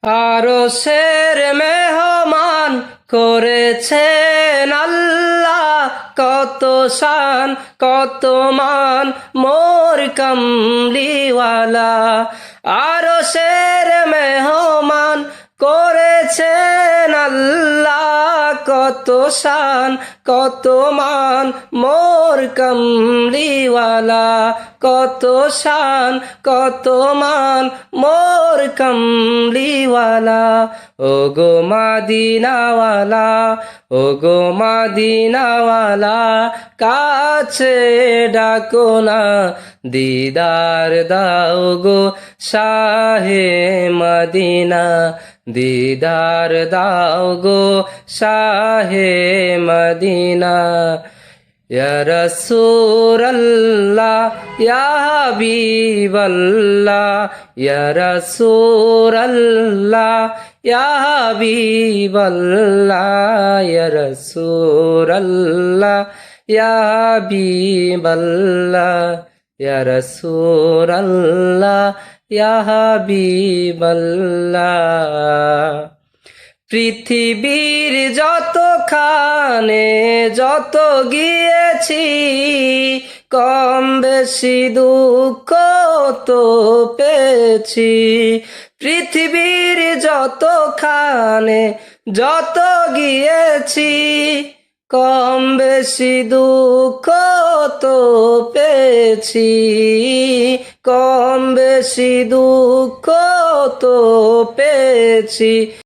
আরশের মেহমান করেছেন আল্লাহ, কত শান কত মান মোর কামলিওয়ালা। আরশের মেহমান করেছেন আল্লাহ, কত শান কত মান মোর কামলিওয়ালা। কত শান কত মান মোর কামলিওয়ালা। ও গো মাদিনাওয়ালা, ও গো মাদিনাওয়ালা, কাছে ডাকো না, দিদার দাও গো শাহে মদিনা। দিদার দাও গো শাহে মদিনা। ইয়া রাসূলাল্লাহ ইয়া হাবিবাল্লাহ, ইয়া রাসূলাল্লাহ ইয়া হাবিবাল্লাহ, ইয়া রাসূলাল্লাহ ইয়া হাবিবাল্লাহ, ইয়া রাসূলাল্লাহ ইয়া হাবিবাল্লাহ। পৃথিবীর যতখানে যত গিয়েছি, কম বেশি দুঃখ তো পেয়েছি। পৃথিবীর যতখানে যত গিয়েছি, কম বেশি দুঃখ তো পেয়েছি। কম বেশি দুঃখ তো পেয়েছি।